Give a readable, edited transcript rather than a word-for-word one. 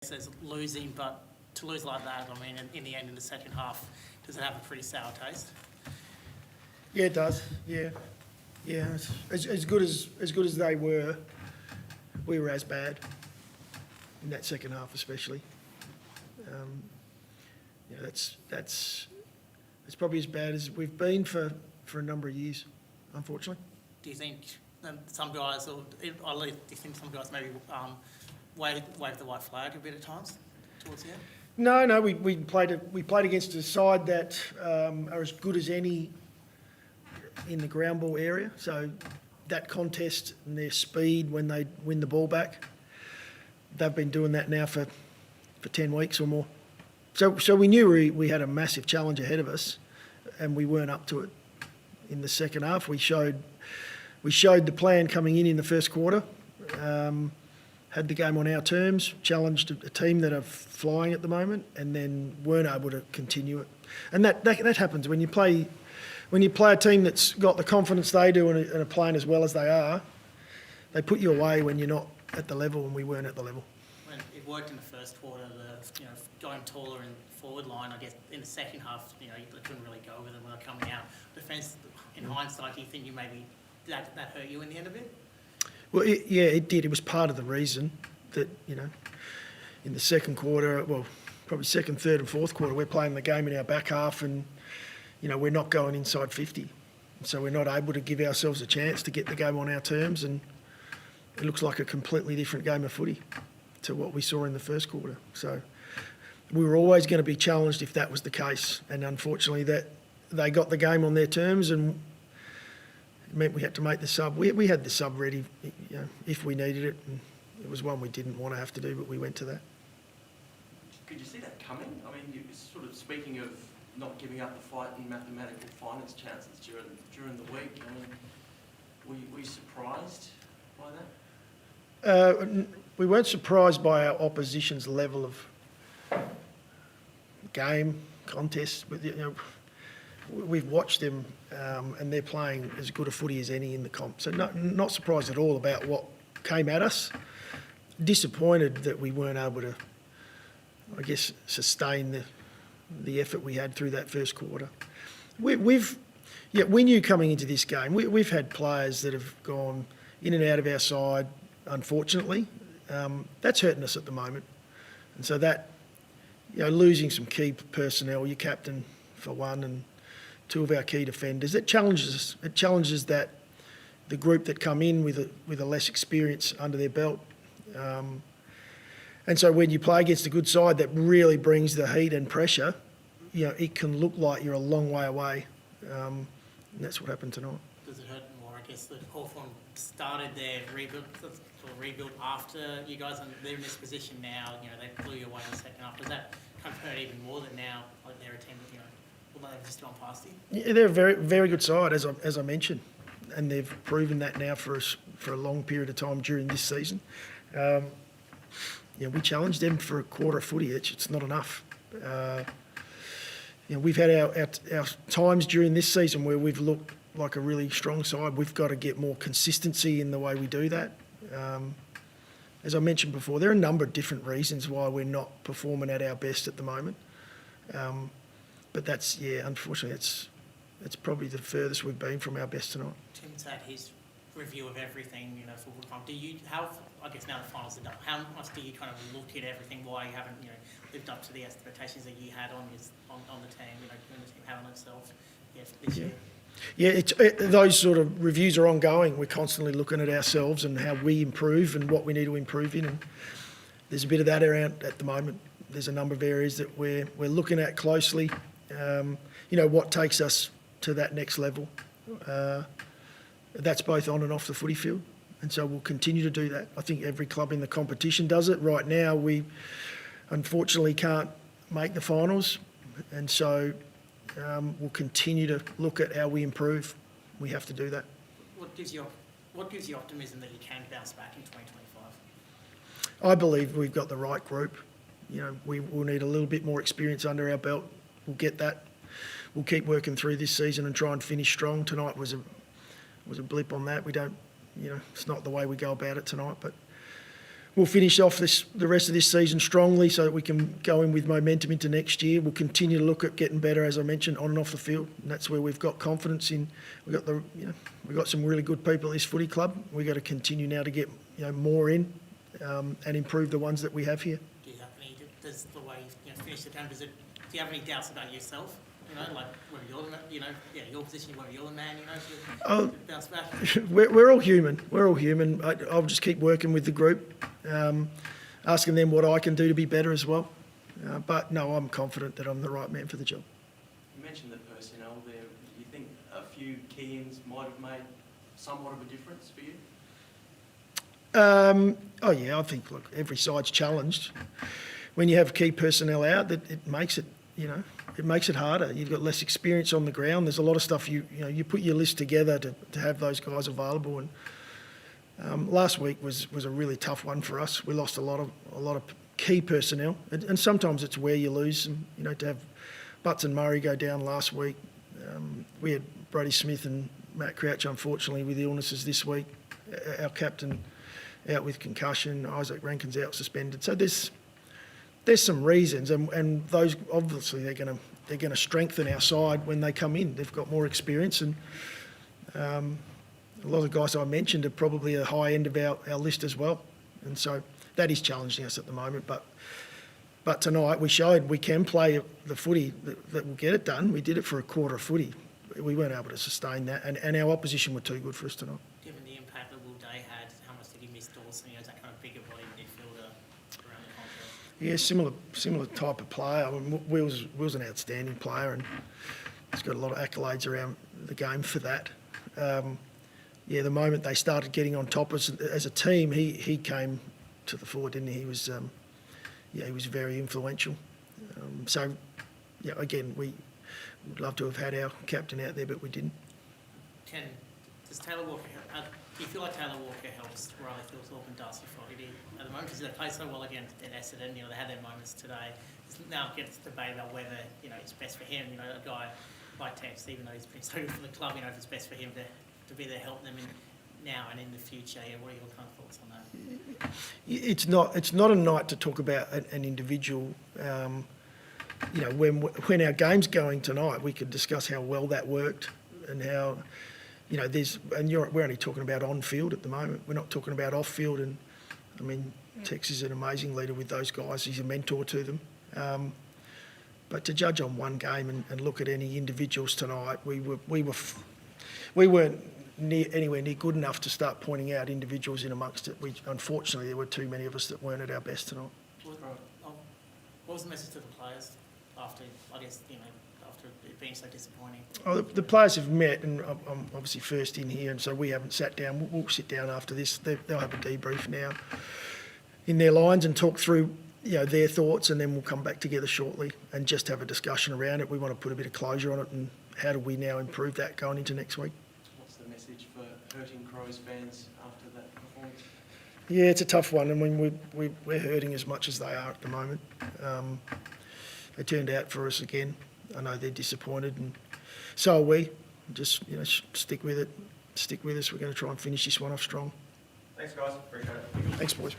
as losing, but to lose like that, I mean, in the end, in the second half, does it have a pretty sour taste? Yeah, it does. Yeah. As good as they were, we were as bad in that second half, especially. That's probably as bad as we've been for a number of years, unfortunately. Do you think some guys, or at least do you think some guys maybe wave the white flag a bit at times towards the end? No, we played against a side that are as good as any in the ground ball area. So that contest and their speed when they win the ball back, they've been doing that now for 10 weeks or more. So we knew we had a massive challenge ahead of us, and we weren't up to it. In the second half, we showed the plan coming in the first quarter. Had the game on our terms, challenged a team that are flying at the moment, and then weren't able to continue it. And that happens when you play a team that's got the confidence they do and are playing as well as they are. They put you away when you're not at the level, and we weren't at the level. When it worked in the first quarter, going taller in forward line. I guess in the second half, they couldn't really go with it when they're coming out. Defence, in hindsight, do you think that hurt you in the end of it? Well, it did. It was part of the reason that, in the second quarter, well, probably second, third and fourth quarter, we're playing the game in our back half and, we're not going inside 50. So we're not able to give ourselves a chance to get the game on our terms, and it looks like a completely different game of footy to what we saw in the first quarter. So we were always going to be challenged if that was the case, and unfortunately that they got the game on their terms, and it meant we had to make the sub. We had the sub ready, if we needed it, and it was one we didn't want to have to do, but we went to that. Could you see that coming? I mean, you're sort of speaking of not giving up the fight in mathematical finals chances during the week. I mean, were you surprised by that? We weren't surprised by our opposition's level of game, contest. We've watched them, and they're playing as good a footy as any in the comp. So not surprised at all about what came at us. Disappointed that we weren't able to, sustain the effort we had through that first quarter. We knew coming into this game, we've had players that have gone in and out of our side, unfortunately. That's hurting us at the moment. And so that, losing some key personnel, your captain for one, and two of our key defenders, it challenges us. It challenges the group that come in with a less experience under their belt. And so when you play against a good side that really brings the heat and pressure, it can look like you're a long way away. And that's what happened tonight. Does it hurt more, that Hawthorn started their rebuild after you guys, and they're in this position now, they blew you away in the second half. Does that kind of hurt even more than now, they're a team that, they've just gone past you? Yeah, they're a very, very good side, as I mentioned, and they've proven that now for us for a long period of time during this season. We challenged them for a quarter of footy. It's not enough. We've had our times during this season where we've looked like a really strong side. We've got to get more consistency in the way we do that. As I mentioned before, there are a number of different reasons why we're not performing at our best at the moment. But unfortunately, it's probably the furthest we've been from our best tonight. Tim's had his review of everything, for Woodcomb. Now the finals are done, how much do you kind of look at everything, why you haven't, lived up to the expectations that you had on the team, when the team had on themselves this year? Yeah, those sort of reviews are ongoing. We're constantly looking at ourselves and how we improve and what we need to improve in. And there's a bit of that around at the moment. There's a number of areas that we're looking at closely. What takes us to that next level. That's both on and off the footy field. And so we'll continue to do that. I think every club in the competition does it. Right now, we unfortunately can't make the finals. And so we'll continue to look at how we improve. We have to do that. What gives you optimism that you can bounce back in 2025? I believe we've got the right group. We will need a little bit more experience under our belt. We'll get that. We'll keep working through this season and try and finish strong. Tonight was a blip on that. We don't, it's not the way we go about it tonight, but we'll finish off the rest of this season strongly so that we can go in with momentum into next year. We'll continue to look at getting better, as I mentioned, on and off the field, and that's where we've got confidence in. We've got some really good people at this footy club. We've got to continue now to get more in and improve the ones that we have here. Do you have any? Does the way you finish the game? Do you have any doubts about yourself? Like whether you're your position, whether you're the man. To bounce back. We're all human. We're all human. I'll just keep working with the group, asking them what I can do to be better as well. But no, I'm confident that I'm the right man for the job. You mentioned the personnel there. Do you think a few key-ins might have made somewhat of a difference for you? Oh yeah, I think every side's challenged. When you have key personnel out, that it makes it it makes it harder. You've got less experience on the ground. There's a lot of stuff you put your list together to have those guys available. And last week was a really tough one for us. We lost a lot of key personnel, and sometimes it's where you lose them. To have Butts and Murray go down last week. We had Brody Smith and Matt Crouch, unfortunately, with illnesses this week. Our captain out with concussion. Isaac Rankin's out suspended. So there's some reasons, and those obviously they're going to strengthen our side when they come in. They've got more experience, and a lot of the guys I mentioned are probably a high end of our list as well. And so that is challenging us at the moment. But tonight we showed we can play the footy that will get it done. We did it for a quarter of footy. We weren't able to sustain that, and our opposition were too good for us tonight. Given the impact that Will Day had, how much did he miss Dawson? Is that kind of bigger body midfielder around the contract? Yeah, similar type of player. I mean, Will's an outstanding player, and he's got a lot of accolades around the game for that. The moment they started getting on top as a team, he came to the fore, didn't he? He was very influential. Again, we would love to have had our captain out there, but we didn't. Does Taylor Walker? Do you feel like Taylor Walker helps Riley Thorpe and Darcy Fogarty at the moment? Because they play so well against Essendon. They had their moments today. Now it gets debate about whether it's best for him. A guy like Tex, even though he's been so good for the club, if it's best for him to be there helping them now and in the future. What are your kind of thoughts on that? It's not a night to talk about an individual. When our game's going tonight, we could discuss how well that worked and how. We're only talking about on-field at the moment. We're not talking about off-field. And I mean, Tex is an amazing leader with those guys. He's a mentor to them. But to judge on one game and look at any individuals tonight, we weren't anywhere near good enough to start pointing out individuals in amongst it. Unfortunately, there were too many of us that weren't at our best tonight. What was the message to the players after? After it being so disappointing? Oh, the players have met, and I'm obviously first in here, and so we haven't sat down. We'll sit down after this. They'll have a debrief now in their lines and talk through their thoughts, and then we'll come back together shortly and just have a discussion around it. We want to put a bit of closure on it, and how do we now improve that going into next week? What's the message for hurting Crows fans after that performance? Yeah, it's a tough one. I mean, we're hurting as much as they are at the moment. They turned out for us again. I know they're disappointed, and so are we. Just stick with it. Stick with us. We're going to try and finish this one off strong. Thanks, guys. Appreciate it. Thanks, boys.